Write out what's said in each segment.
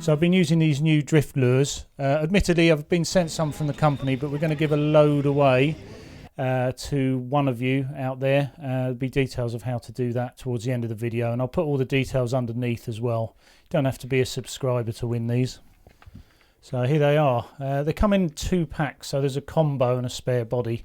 So I've been using these new drift lures. Admittedly, I've been sent some from the company, but we're going to give a load away to one of you out there. There'll be details of how to do that towards the end of the video, and I'll put all the details underneath as well. You don't have to be a subscriber to win these. So here they are. They come in 2 packs, so there's a combo and a spare body.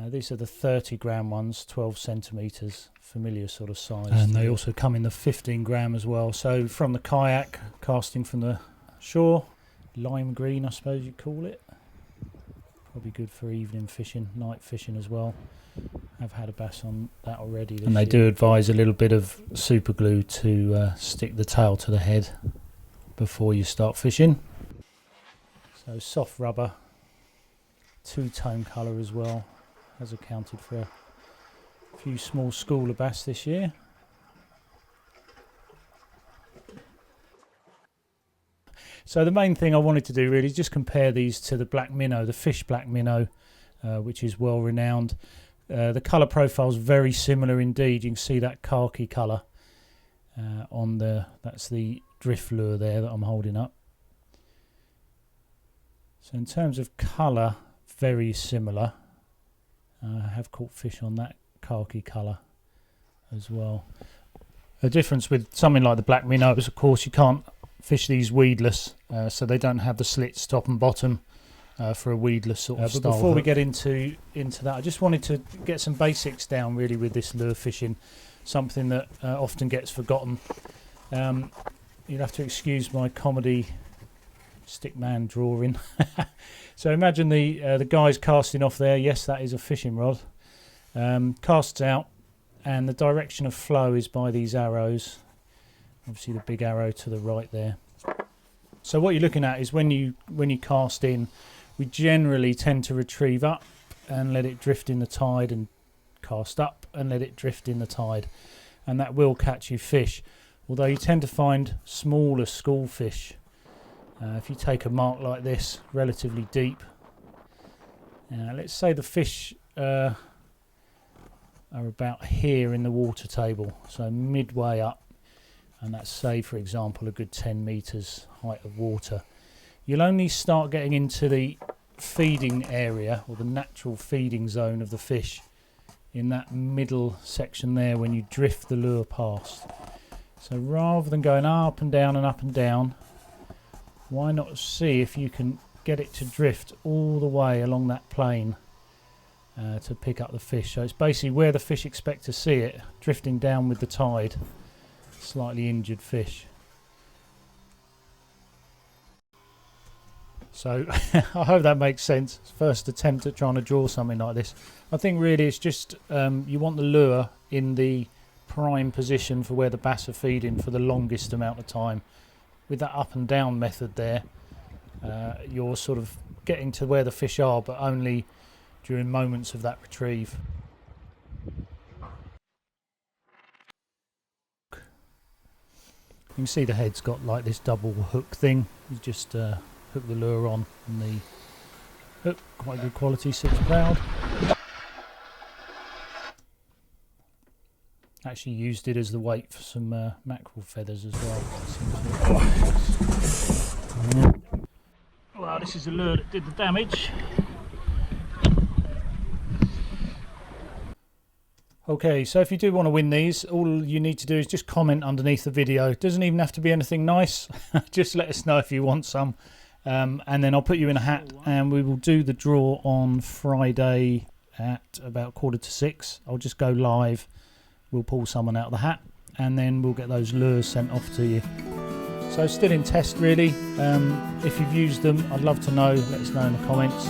These are the 30-gram ones, 12 centimetres, familiar sort of size. And they also come in the 15-gram as well. So from the kayak, casting from the shore, lime green I suppose you'd call it. Probably good for evening fishing, night fishing as well. I've had a bass on that already this year. And they do advise a little bit of super glue to stick the tail to the head before you start fishing. So soft rubber, 2-tone colour as well. Has accounted for a few small schooler bass this year. So the main thing I wanted to do really is just compare these to the black minnow, the fish black minnow, which is well renowned. The colour profile is very similar indeed. You can see that khaki colour on that's the drift lure there that I'm holding up. So in terms of colour, very similar. I have caught fish on that khaki colour as well. The difference with something like the black minnow is, of course, you can't fish these weedless, so they don't have the slits top and bottom for a weedless sort of style. But before we get into that, I just wanted to get some basics down really with this lure fishing, something that often gets forgotten. You'll have to excuse my comedy stickman drawing. So imagine the guy's casting off there. Yes, that is a fishing rod. Casts out, and the direction of flow is by these arrows. Obviously the big arrow to the right there. So what you're looking at is when you cast in, we generally tend to retrieve up and let it drift in the tide, and cast up and let it drift in the tide, and that will catch you fish. Although you tend to find smaller school fish. If you take a mark like this, relatively deep, let's say the fish are about here in the water table, so midway up, and that's, say for example, a good 10 metres height of water. You'll only start getting into the feeding area, or the natural feeding zone of the fish, in that middle section there when you drift the lure past. So rather than going up and down and up and down, why not see if you can get it to drift all the way along that plane to pick up the fish. So it's basically where the fish expect to see it, drifting down with the tide. Slightly injured fish. So I hope that makes sense. First attempt at trying to draw something like this. I think really it's just you want the lure in the prime position for where the bass are feeding for the longest amount of time. With that up and down method there, you're sort of getting to where the fish are, but only during moments of that retrieve. You can see the head's got like this double hook thing. You just hook the lure on, and the hook, quite good quality, sits proud. Actually used it as the weight for some mackerel feathers as well. Well, this is the lure that did the damage. Okay, so if you do want to win these, all you need to do is just comment underneath the video. It doesn't even have to be anything nice. Just let us know if you want some. And then I'll put you in a hat, and we will do the draw on Friday at about 5:45. I'll just go live. We'll pull someone out of the hat, and then we'll get those lures sent off to you. So still in test really. If you've used them, I'd love to know. Let us know in the comments.